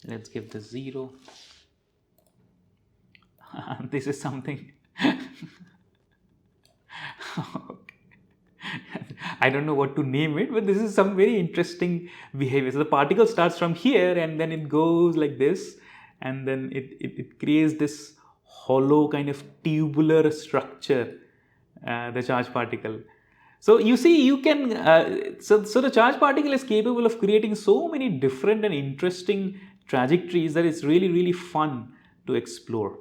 Let's give this 0. This is something. I don't know what to name it, but this is some very interesting behavior. So the particle starts from here and then it goes like this, and then it creates this hollow kind of tubular structure, the charged particle. So you see, you can, so the charged particle is capable of creating so many different and interesting trajectories that it's really, really fun to explore.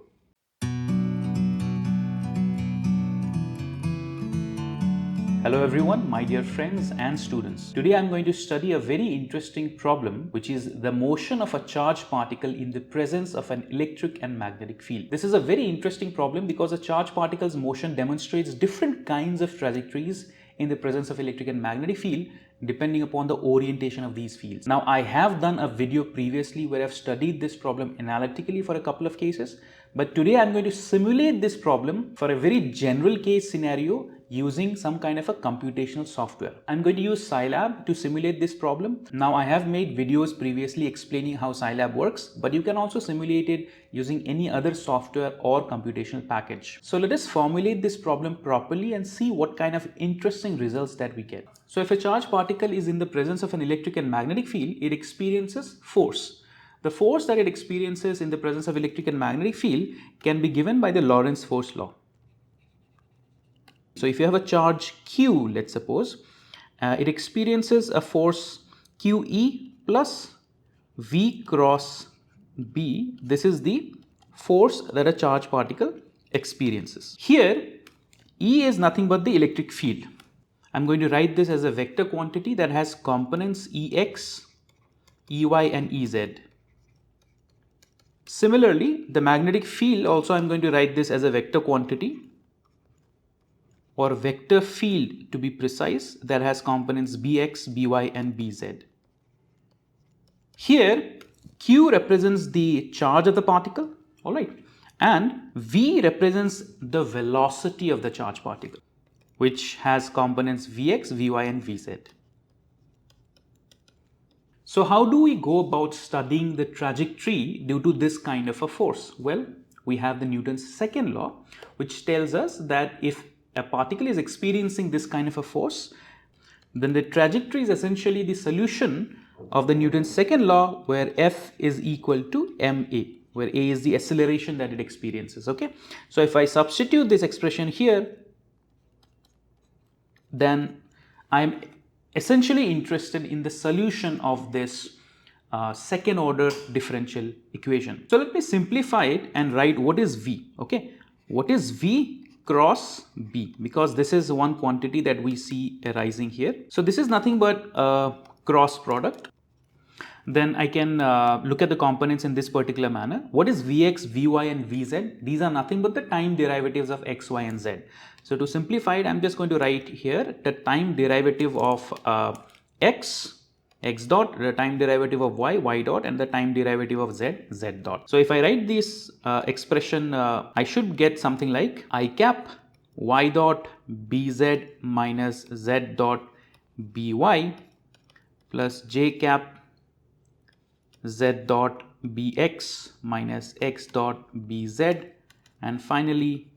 Hello everyone, my dear friends and students. Today I'm going to study a very interesting problem, which is the motion of a charged particle in the presence of an electric and magnetic field. This is a very interesting problem because a charged particle's motion demonstrates different kinds of trajectories in the presence of electric and magnetic field depending upon the orientation of these fields. Now I have done a video previously where I've studied this problem analytically for a couple of cases, but today I'm going to simulate this problem for a very general case scenario using some kind of a computational software. I'm going to use Scilab to simulate this problem. Now I have made videos previously explaining how Scilab works, but you can also simulate it using any other software or computational package. So let us formulate this problem properly and see what kind of interesting results that we get. So if a charged particle is in the presence of an electric and magnetic field, it experiences force. The force that it experiences in the presence of electric and magnetic field can be given by the Lorentz force law. So if you have a charge Q, let's suppose, it experiences a force QE plus V cross B. This is the force that a charged particle experiences. Here, E is nothing but the electric field. I'm going to write this as a vector quantity that has components Ex, Ey and Ez. Similarly, the magnetic field also I'm going to write this as a vector quantity, or vector field to be precise, that has components Bx, By and Bz. Here Q represents the charge of the particle, alright, and V represents the velocity of the charged particle, which has components Vx, Vy and Vz. So how do we go about studying the trajectory due to this kind of a force? Well, we have the Newton's second law, which tells us that if a particle is experiencing this kind of a force, then the trajectory is essentially the solution of the Newton's second law, where F is equal to ma, where a is the acceleration that it experiences. Okay, so if I substitute this expression here, then I'm essentially interested in the solution of this second order differential equation. So let me simplify it and write what is V. Okay, what is V cross B, because this is one quantity that we see arising here. So this is nothing but a cross product. Then I can look at the components in this particular manner. What is Vx, Vy and Vz? These are nothing but the time derivatives of x, y and z. So to simplify it, I'm just going to write here the time derivative of x dot, the time derivative of y dot, and the time derivative of z dot. So if I write this expression, I should get something like I cap y dot bz minus z dot by plus j cap z dot bx minus x dot bz, and finally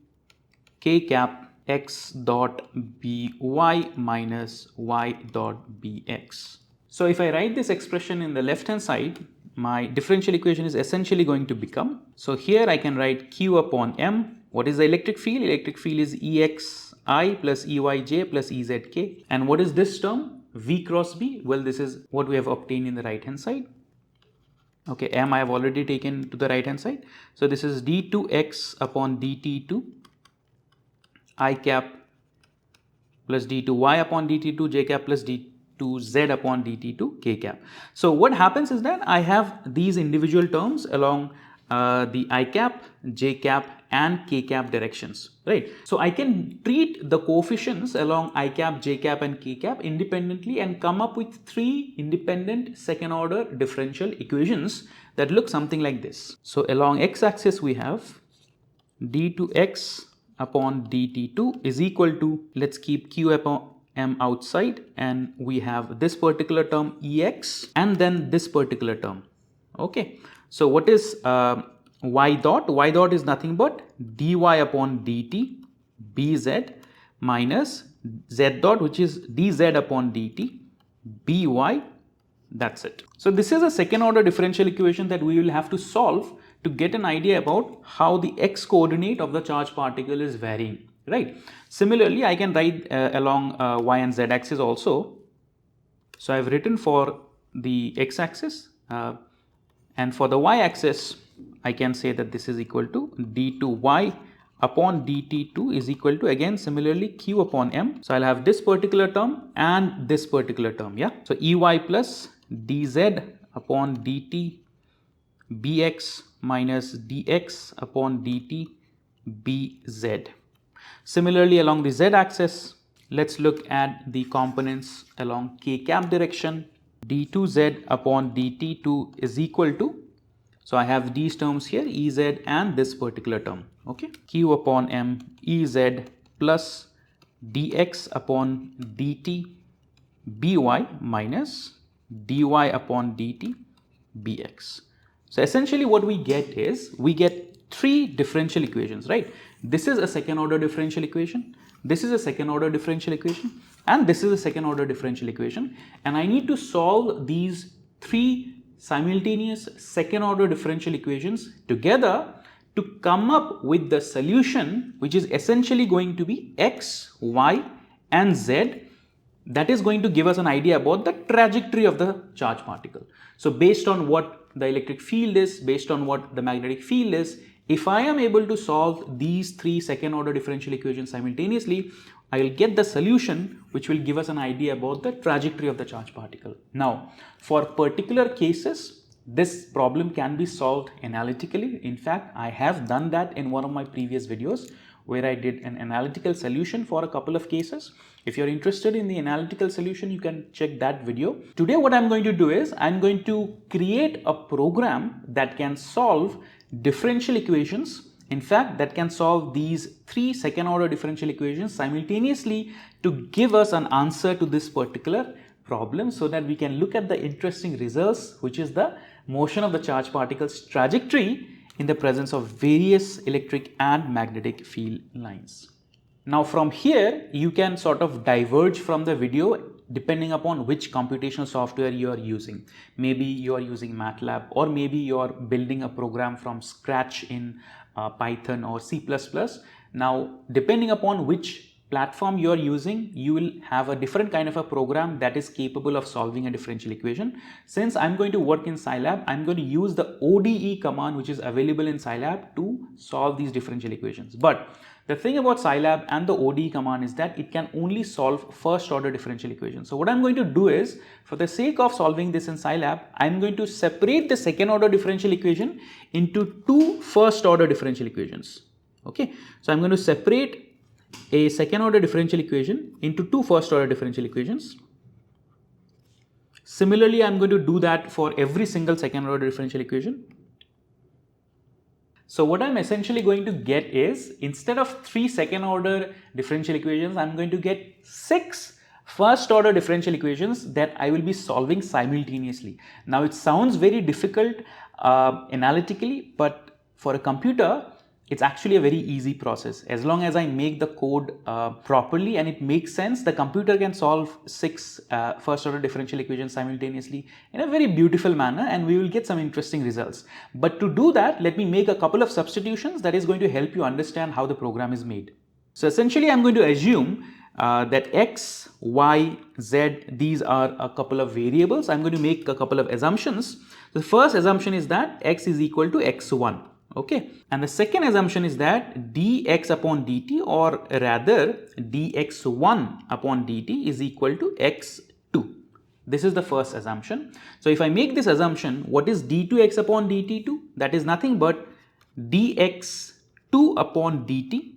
k cap x dot by minus y dot bx. So if I write this expression in the left hand side, my differential equation is essentially going to become, so here I can write q upon m. What is the electric field? Electric field is exi plus eyj plus ezk. And what is this term? V cross B? Well, this is what we have obtained in the right hand side. Okay, m I have already taken to the right hand side. So this is d2x upon dt2 I cap plus d2y upon dt2 j cap plus d2z upon dt2 k cap. So what happens is that I have these individual terms along the I cap, j cap and k cap directions, right? So I can treat the coefficients along I cap, j cap and k cap independently and come up with three independent second order differential equations that look something like this. So along x axis we have d2x upon dt2 is equal to, let's keep q upon m outside, and we have this particular term ex and then this particular term. Okay, so what is y dot? Y dot is nothing but dy upon dt bz minus z dot, which is dz upon dt by. That's it. So this is a second order differential equation that we will have to solve to get an idea about how the x coordinate of the charged particle is varying, right? Similarly, I can write along y and z axis also. So I've written for the x axis and for the y axis I can say that this is equal to d2y upon dt2 is equal to, again similarly, q upon m. So I'll have this particular term and this particular term, yeah. So ey plus dz upon dt bx minus dx upon dt bz. Similarly, along the z axis, let's look at the components along k cap direction. d2z upon dt2 is equal to, so I have these terms here, ez and this particular term, okay, q upon m ez plus dx upon dt by minus dy upon dt bx. So essentially what we get is, we get three differential equations, right? This is a second order differential equation, this is a second order differential equation, and this is a second order differential equation, and I need to solve these three simultaneous second order differential equations together to come up with the solution, which is essentially going to be x, y and z, that is going to give us an idea about the trajectory of the charged particle. So based on what the electric field is, based on what the magnetic field is, if I am able to solve these three second order differential equations simultaneously, I will get the solution which will give us an idea about the trajectory of the charged particle. Now, for particular cases, this problem can be solved analytically. In fact, I have done that in one of my previous videos where I did an analytical solution for a couple of cases. If you're interested in the analytical solution, you can check that video. Today, what I'm going to do is, I'm going to create a program that can solve differential equations. In fact, that can solve these three second order differential equations simultaneously to give us an answer to this particular problem, so that we can look at the interesting results, which is the motion of the charged particle's trajectory in the presence of various electric and magnetic field lines. Now from here, you can sort of diverge from the video depending upon which computational software you are using. Maybe you are using MATLAB, or maybe you are building a program from scratch in Python or C++. Now, depending upon which platform you are using, you will have a different kind of a program that is capable of solving a differential equation. Since I'm going to work in Scilab, I'm going to use the ODE command which is available in Scilab to solve these differential equations. But the thing about Scilab and the ODE command is that it can only solve first order differential equations. So what I'm going to do is, for the sake of solving this in Scilab, I'm going to separate the second order differential equation into two first order differential equations. Okay, so I'm going to separate a second order differential equation into two first order differential equations. Similarly, I'm going to do that for every single second order differential equation. So what I'm essentially going to get is, instead of 3 second order differential equations, I'm going to get 6 first order differential equations that I will be solving simultaneously. Now it sounds very difficult analytically, but for a computer, it's actually a very easy process. As long as I make the code properly and it makes sense, the computer can solve 6 first order differential equations simultaneously in a very beautiful manner, and we will get some interesting results. But to do that, let me make a couple of substitutions that is going to help you understand how the program is made. So essentially, I'm going to assume that x, y, z, these are a couple of variables. I'm going to make a couple of assumptions. The first assumption is that x is equal to x1. Okay, and the second assumption is that dx upon dt, or rather dx1 upon dt, is equal to x2. This is the first assumption. So if I make this assumption, what is d2x upon dt2? That is nothing but dx2 upon dt,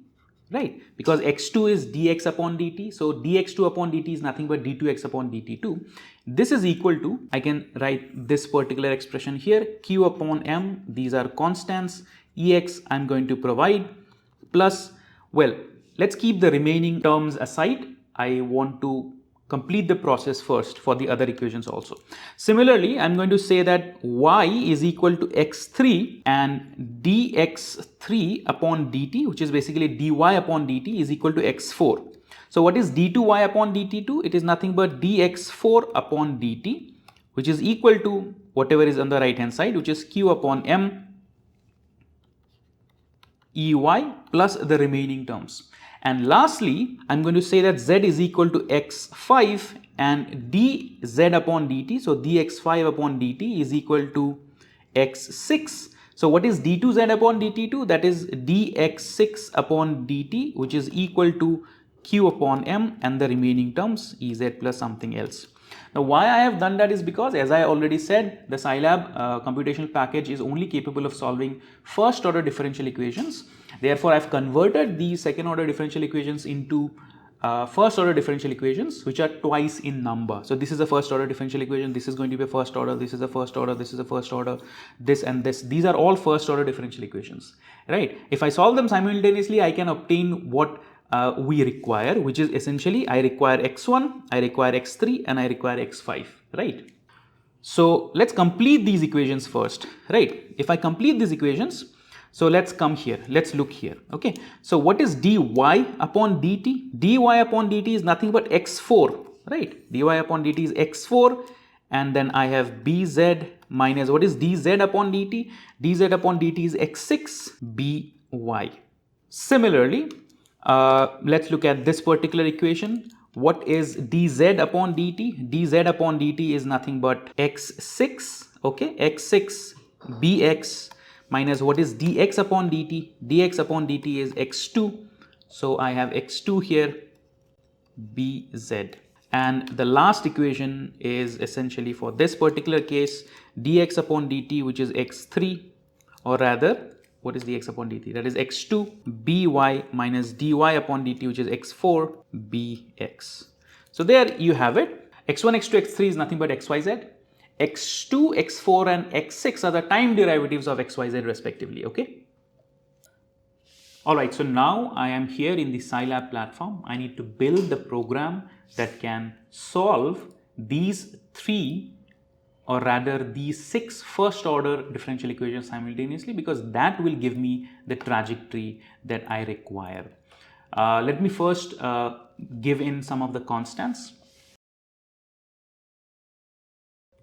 right? Because x2 is dx upon dt, so dx2 upon dt is nothing but d2x upon dt2. This is equal to, I can write this particular expression here, q upon m, these are constants, ex I'm going to provide, plus, well, let's keep the remaining terms aside. I want to complete the process first for the other equations also. Similarly, I'm going to say that y is equal to x3 and dx3 upon dt, which is basically dy upon dt, is equal to x4. So what is d2y upon dt2? It is nothing but dx4 upon dt, which is equal to whatever is on the right hand side, which is q upon m ey plus the remaining terms. And lastly, I'm going to say that z is equal to x5 and dz upon dt. So dx5 upon dt is equal to x6. So what is d2z upon dt2? That is dx6 upon dt, which is equal to q upon m and the remaining terms ez plus something else. Now, why I have done that is because, as I already said, the Scilab computational package is only capable of solving first order differential equations. Therefore, I have converted these second order differential equations into first order differential equations, which are twice in number. So this is a first order differential equation, this is going to be a first order, this is a first order, this is a first order, this and this. These are all first order differential equations, right? If I solve them simultaneously, I can obtain what we require, which is essentially I require x1, I require x3 and I require x5, right? So let's complete these equations first, right? If I complete these equations, so let's come here, let's look here, okay? So what is dy upon dt? dy upon dt is nothing but x4, right? dy upon dt is x4 and then I have bz minus what is dz upon dt? dz upon dt is x6 by. Similarly, let's look at this particular equation. What is dz upon dt? dz upon dt is nothing but x6, okay, x6 bx minus what is dx upon dt? dx upon dt is x2, so I have x2 here bz. And the last equation is essentially for this particular case dx upon dt, which is x3, or rather what is dx upon dt? That is x2 by minus dy upon dt, which is x4 bx. So there you have it. x1, x2, x3 is nothing but xyz. x2, x4 and x6 are the time derivatives of xyz respectively, okay? Alright, so now I am here in the Scilab platform. I need to build the program that can solve these three, or rather these 6 first order differential equations simultaneously, because that will give me the trajectory that I require. Let me first give in some of the constants.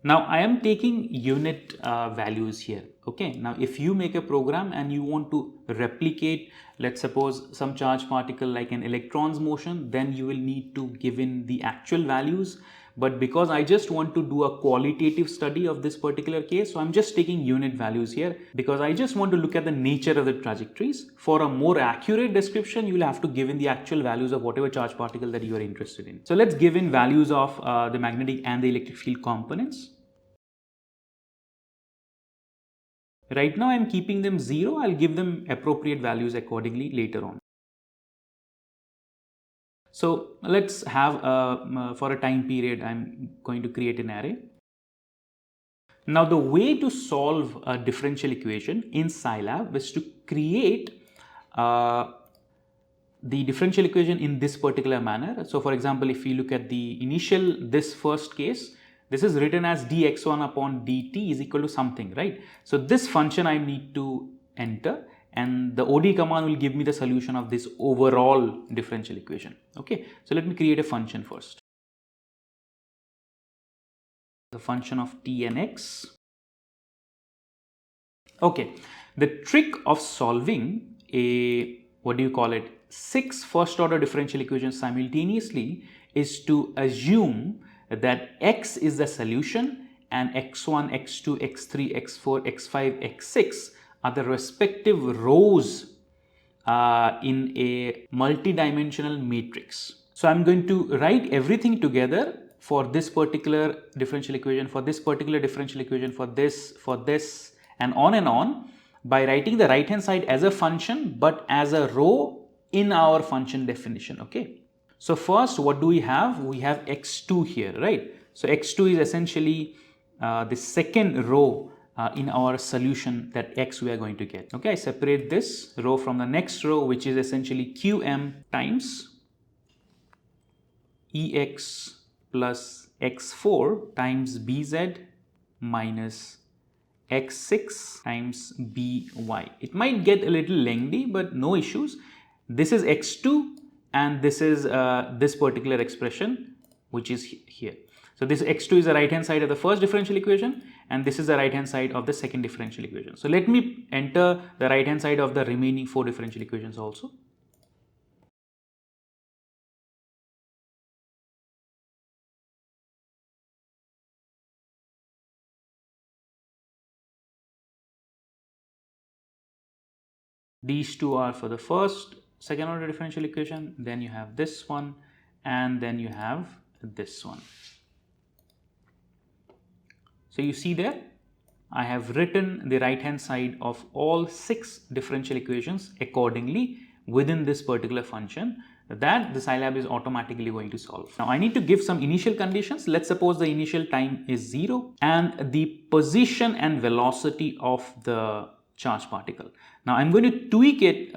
Now I am taking unit values here, okay? Now if you make a program and you want to replicate, let's suppose some charged particle like an electron's motion, then you will need to give in the actual values. But because I just want to do a qualitative study of this particular case, so I'm just taking unit values here because I just want to look at the nature of the trajectories. For a more accurate description, you will have to give in the actual values of whatever charged particle that you are interested in. So let's give in values of the magnetic and the electric field components. Right now I'm keeping them 0. I'll give them appropriate values accordingly later on. So let's have for a time period, I'm going to create an array. Now the way to solve a differential equation in Scilab is to create the differential equation in this particular manner. So for example, if you look at the initial, this first case, this is written as dx1 upon dt is equal to something, right? So this function I need to enter, and the OD command will give me the solution of this overall differential equation. Okay, so let me create a function first. The function of t and x. Okay, the trick of solving a, what do you call it, 6 first order differential equations simultaneously is to assume that x is the solution and x1, x2, x3, x4, x5, x6 are the respective rows in a multidimensional matrix. So I'm going to write everything together for this particular differential equation, for this particular differential equation, for this, and on by writing the right hand side as a function but as a row in our function definition. Okay. So first, what do we have? We have x2 here, right? So x2 is essentially the second row in our solution that x we are going to get. Okay, I separate this row from the next row, which is essentially qm times ex plus x4 times bz minus x6 times by. It might get a little lengthy, but no issues. This is x2 and this is this particular expression which is here. So this x2 is the right hand side of the first differential equation and this is the right hand side of the second differential equation. So let me enter the right hand side of the remaining 4 differential equations also. These two are for the first second order differential equation, then you have this one and then you have this one. So you see there, I have written the right hand side of all 6 differential equations accordingly within this particular function that the Scilab is automatically going to solve. Now I need to give some initial conditions. Let's suppose the initial time is 0 and the position and velocity of the charged particle. Now I'm going to tweak it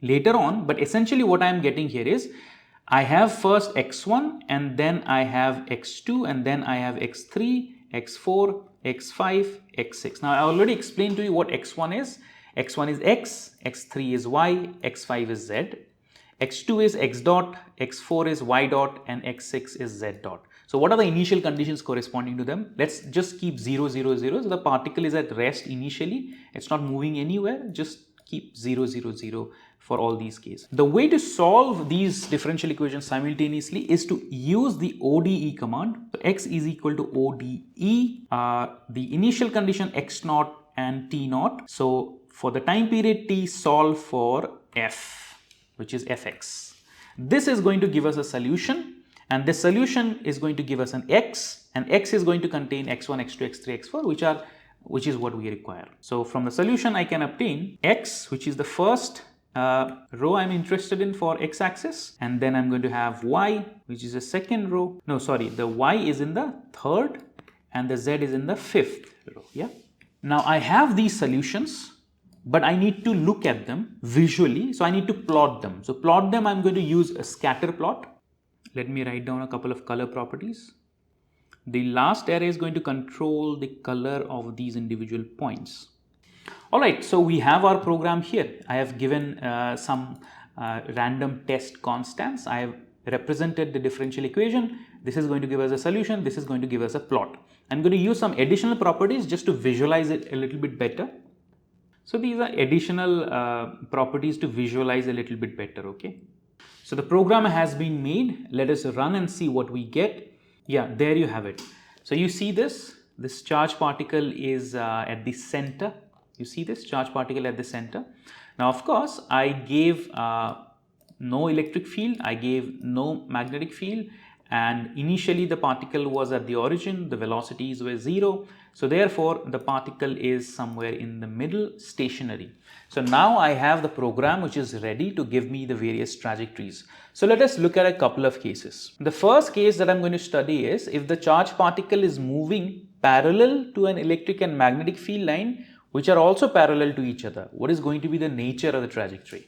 later on, but essentially what I am getting here is I have first x1 and then I have x2 and then I have x3, x4, x5, x6. Now I already explained to you what x1 is. x1 is x, x3 is y, x5 is z, x2 is x dot, x4 is y dot and x6 is z dot. So what are the initial conditions corresponding to them? Let's just keep 0, 0, 0. So the particle is at rest initially. It's not moving anywhere. Just keep 0, 0, 0 for all these cases. The way to solve these differential equations simultaneously is to use the ODE command. So x is equal to ODE, the initial condition x naught and t naught. So for the time period t, solve for f, which is fx. This is going to give us a solution. And this solution is going to give us an x, and x is going to contain x1, x2, x3, x4, which is what we require. So from the solution I can obtain x, which is the first row I'm interested in for x-axis, and then I'm going to have y, which is the second row. No, sorry, the y is in the third and the z is in the fifth row. Yeah. Now I have these solutions, but I need to look at them visually. So I need to plot them. So plot them, I'm going to use a scatter plot. Let me write down a couple of color properties. The last array is going to control the color of these individual points. Alright, so we have our program here. I have given some random test constants. I have represented the differential equation. This is going to give us a solution. This is going to give us a plot. I'm going to use some additional properties just to visualize it a little bit better. So these are additional properties to visualize a little bit better, okay? So the program has been made. Let us run and see what we get. Yeah, there you have it. So you see this charge particle is at the center. You see this charge particle at the center. Now, of course, I gave no electric field. I gave no magnetic field. And initially the particle was at the origin. The velocities were 0. So therefore, the particle is somewhere in the middle, stationary. So now I have the program which is ready to give me the various trajectories. So let us look at a couple of cases. The first case that I'm going to study is if the charge particle is moving parallel to an electric and magnetic field line which are also parallel to each other. What is going to be the nature of the trajectory?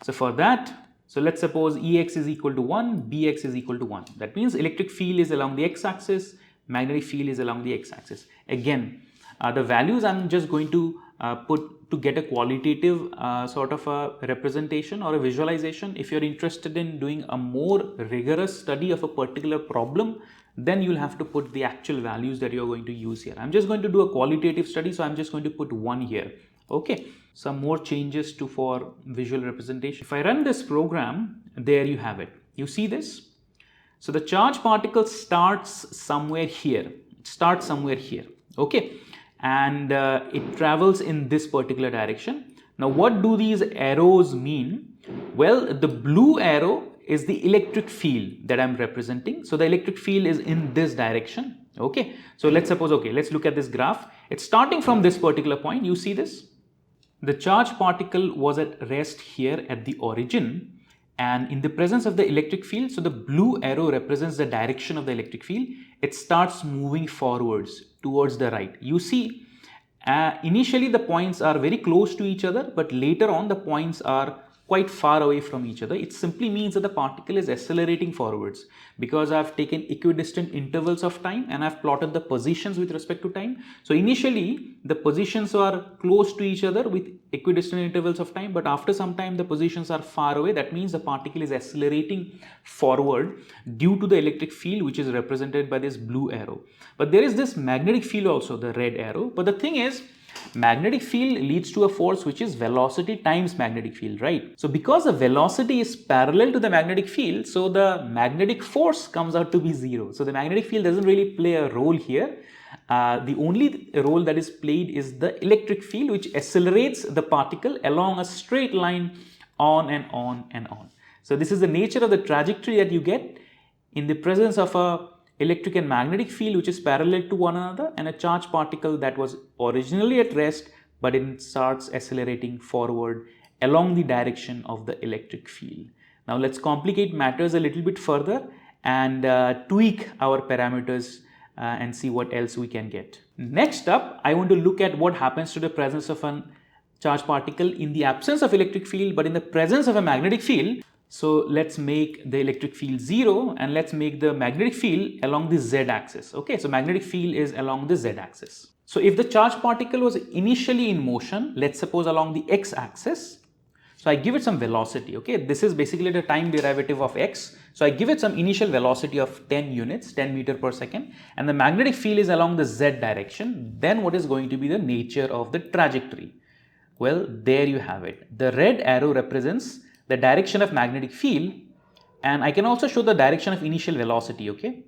So for that, so let's suppose Ex is equal to 1, Bx is equal to 1. That means electric field is along the x-axis, magnetic field is along the x-axis. Again, the values I'm just going to put to get a qualitative sort of a representation or a visualization. If you're interested in doing a more rigorous study of a particular problem, then you'll have to put the actual values that you're going to use here. I'm just going to do a qualitative study, so I'm just going to put 1 here. Okay, some more changes for visual representation. If I run this program, there you have it. You see this? So the charge particle starts somewhere here. It starts somewhere here. Okay, and it travels in this particular direction. Now, what do these arrows mean? Well, the blue arrow is the electric field that I'm representing. So the electric field is in this direction. Okay, so let's suppose, okay, let's look at this graph. It's starting from this particular point. You see this? The charge particle was at rest here at the origin, and in the presence of the electric field, so the blue arrow represents the direction of the electric field. It starts moving forwards towards the right. You see, initially the points are very close to each other, but later on the points are quite far away from each other. It simply means that the particle is accelerating forwards because I've taken equidistant intervals of time and I've plotted the positions with respect to time. So initially the positions are close to each other with equidistant intervals of time, but after some time the positions are far away. That means the particle is accelerating forward due to the electric field, which is represented by this blue arrow. But there is this magnetic field also, the red arrow. But the thing is, magnetic field leads to a force which is velocity times magnetic field, right? So because the velocity is parallel to the magnetic field, so the magnetic force comes out to be zero. So the magnetic field doesn't really play a role here. The only role that is played is the electric field, which accelerates the particle along a straight line on and on and on. So this is the nature of the trajectory that you get in the presence of a electric and magnetic field which is parallel to one another and a charged particle that was originally at rest, but it starts accelerating forward along the direction of the electric field. Now let's complicate matters a little bit further and tweak our parameters and see what else we can get. Next up, I want to look at what happens to the presence of a charged particle in the absence of electric field but in the presence of a magnetic field. So let's make the electric field 0 and let's make the magnetic field along the z-axis. Okay, so magnetic field is along the z-axis. So if the charged particle was initially in motion, let's suppose along the x-axis, so I give it some velocity. Okay, this is basically the time derivative of x. So I give it some initial velocity of 10 units, 10 meter per second, and the magnetic field is along the z direction. Then what is going to be the nature of the trajectory? Well, there you have it. The red arrow represents the direction of magnetic field, and I can also show the direction of initial velocity. Okay,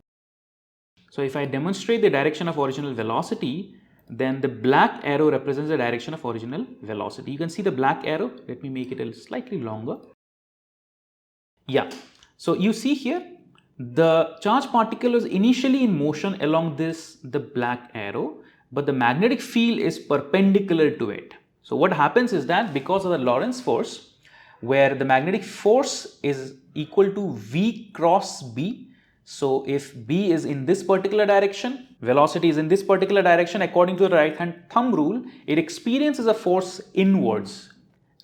so if I demonstrate the direction of original velocity, then the black arrow represents the direction of original velocity. You can see the black arrow. Let me make it a slightly longer. Yeah, so you see here the charged particle is initially in motion along the black arrow, but the magnetic field is perpendicular to it. So what happens is that because of the Lorentz force, where the magnetic force is equal to V cross B. So if B is in this particular direction, velocity is in this particular direction, according to the right hand thumb rule, it experiences a force inwards,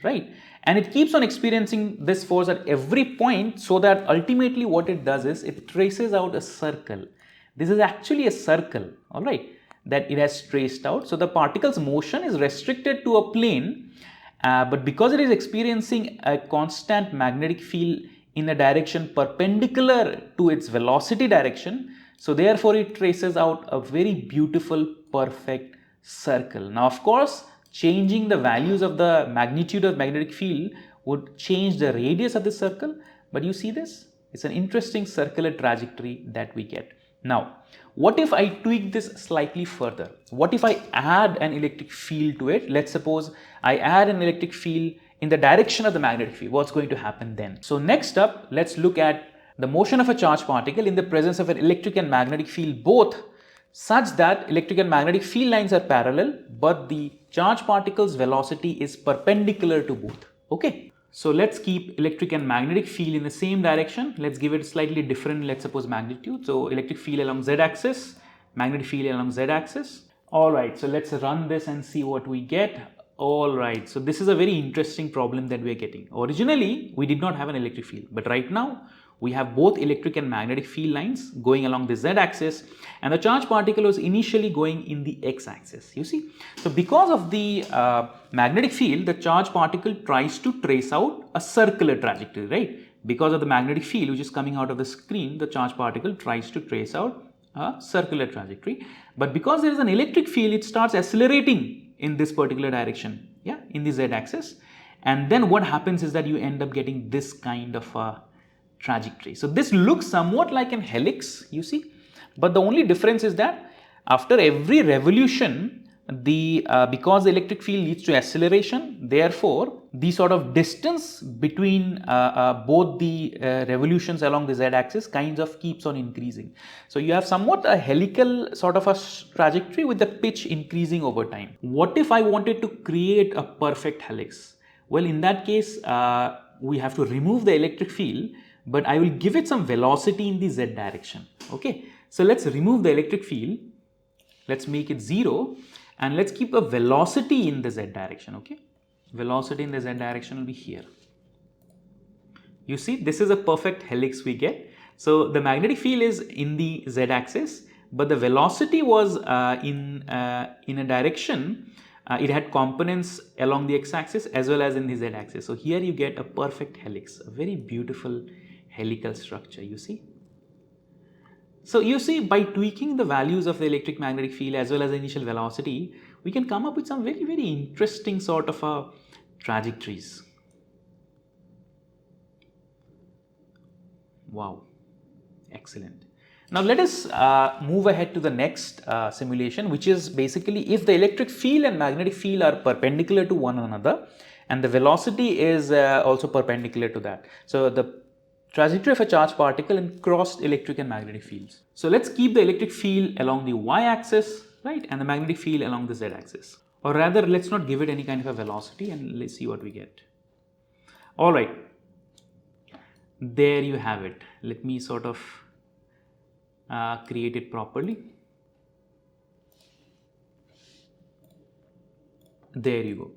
right? And it keeps on experiencing this force at every point, so that ultimately what it does is it traces out a circle. This is actually a circle, all right, that it has traced out. So the particle's motion is restricted to a plane. But because it is experiencing a constant magnetic field in a direction perpendicular to its velocity direction, so therefore it traces out a very beautiful, perfect circle. Now, of course, changing the values of the magnitude of magnetic field would change the radius of the circle, but you see this? It's an interesting circular trajectory that we get. Now, what if I tweak this slightly further? What if I add an electric field to it? Let's suppose I add an electric field in the direction of the magnetic field. What's going to happen then? So next up, let's look at the motion of a charged particle in the presence of an electric and magnetic field both, such that electric and magnetic field lines are parallel, but the charged particle's velocity is perpendicular to both. Okay. So let's keep electric and magnetic field in the same direction. Let's give it slightly different, let's suppose, magnitude. So electric field along z-axis, magnetic field along z-axis. All right, so let's run this and see what we get. All right, so this is a very interesting problem that we are getting. Originally, we did not have an electric field, but right now we have both electric and magnetic field lines going along the z-axis, and the charged particle was initially going in the x-axis, you see. So because of the magnetic field, the charged particle tries to trace out a circular trajectory, right? Because of the magnetic field which is coming out of the screen, the charged particle tries to trace out a circular trajectory. But because there is an electric field, it starts accelerating in this particular direction, yeah, in the z-axis. And then what happens is that you end up getting this kind of a trajectory. So this looks somewhat like an helix, you see, but the only difference is that after every revolution, because the electric field leads to acceleration, therefore the sort of distance between both the revolutions along the z-axis kinds of keeps on increasing. So you have somewhat a helical sort of a trajectory with the pitch increasing over time. What if I wanted to create a perfect helix? Well, in that case, we have to remove the electric field, but I will give it some velocity in the z direction. Okay, so let's remove the electric field, let's make it 0, and let's keep a velocity in the z direction. Okay, velocity in the z direction will be here. You see, this is a perfect helix we get. So the magnetic field is in the z-axis, but the velocity was in a direction. It had components along the x-axis as well as in the z-axis. So here you get a perfect helix, a very beautiful helical structure, you see. So you see, by tweaking the values of the electric magnetic field as well as the initial velocity, we can come up with some very, very interesting sort of trajectories. Wow, excellent. Now let us move ahead to the next simulation, which is basically if the electric field and magnetic field are perpendicular to one another and the velocity is also perpendicular to that. So the trajectory of a charged particle in crossed electric and magnetic fields. So let's keep the electric field along the y-axis, right, and the magnetic field along the z-axis. Or rather, let's not give it any kind of a velocity and let's see what we get. All right. There you have it. Let me sort of create it properly. There you go.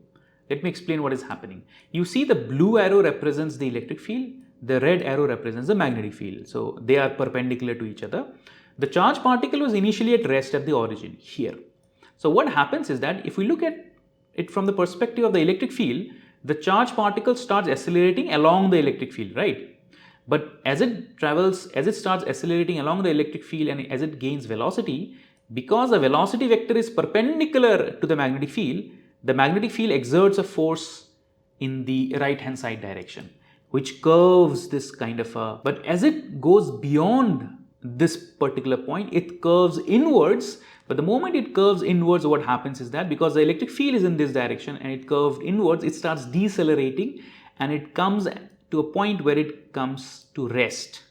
Let me explain what is happening. You see the blue arrow represents the electric field, the red arrow represents the magnetic field. So they are perpendicular to each other. The charged particle was initially at rest at the origin here. So what happens is that if we look at it from the perspective of the electric field, the charged particle starts accelerating along the electric field, right? But as it travels, as it starts accelerating along the electric field and as it gains velocity, because the velocity vector is perpendicular to the magnetic field exerts a force in the right hand side direction, which curves this kind of a, but as it goes beyond this particular point, it curves inwards. But the moment it curves inwards, what happens is that because the electric field is in this direction and it curved inwards, it starts decelerating and it comes to a point where it comes to rest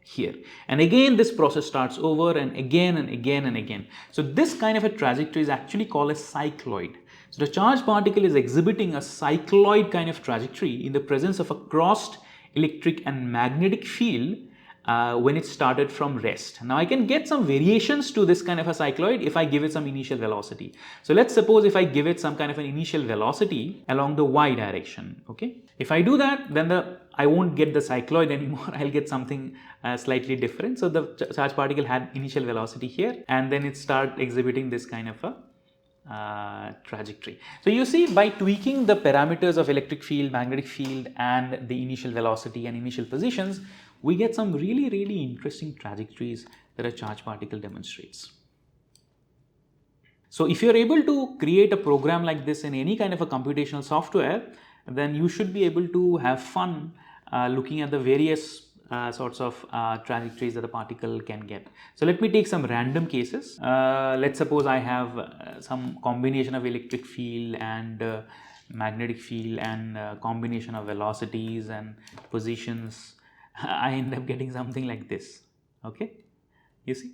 here. And again, this process starts over and again and again and again. So this kind of a trajectory is actually called a cycloid. So the charged particle is exhibiting a cycloid kind of trajectory in the presence of a crossed electric and magnetic field when it started from rest. Now I can get some variations to this kind of a cycloid if I give it some initial velocity. So let's suppose if I give it some kind of an initial velocity along the y direction, okay? If I do that, then I won't get the cycloid anymore. I'll get something slightly different. So the charged particle had initial velocity here and then it started exhibiting this kind of a trajectory. So you see, by tweaking the parameters of electric field, magnetic field and the initial velocity and initial positions, we get some really, really interesting trajectories that a charged particle demonstrates. So if you're able to create a program like this in any kind of a computational software, then you should be able to have fun looking at the various sorts of trajectories that a particle can get. So let me take some random cases. Let's suppose I have some combination of electric field and magnetic field and combination of velocities and positions. I end up getting something like this, okay? You see,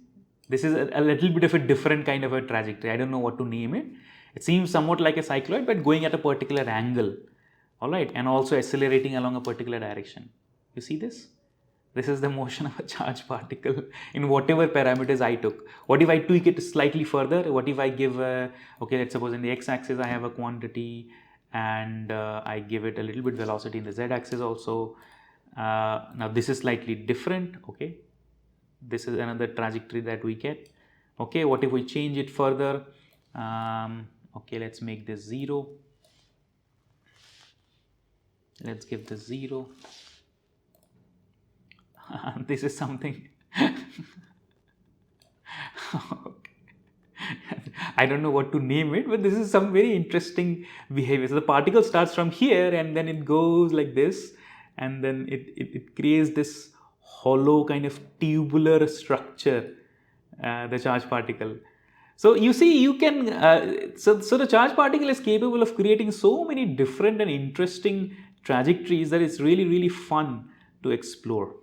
this is a little bit of a different kind of a trajectory. I don't know what to name it. It seems somewhat like a cycloid, but going at a particular angle, all right, and also accelerating along a particular direction. You see this? This is the motion of a charged particle in whatever parameters I took. What if I tweak it slightly further? What if I give, okay, let's suppose in the x-axis I have a quantity and I give it a little bit velocity in the z-axis also. Now this is slightly different, okay? This is another trajectory that we get. Okay, what if we change it further? Okay, let's make this 0. Let's give this 0. This is something I don't know what to name it, but this is some very interesting behavior. So the particle starts from here and then it goes like this, and then it creates this hollow kind of tubular structure, the charged particle. So you see, you can, so the charged particle is capable of creating so many different and interesting trajectories that it's really, really fun to explore.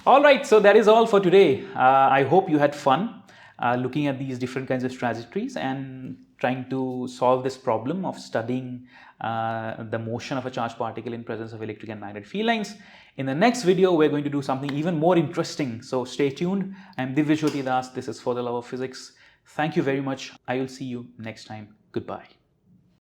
All right, so that is all for today. I hope you had fun looking at these different kinds of trajectories and trying to solve this problem of studying the motion of a charged particle in presence of electric and magnetic field lines. In the next video, we're going to do something even more interesting. So stay tuned. I'm Divya Jyoti Das. This is For the Love of Physics. Thank you very much. I will see you next time. Goodbye.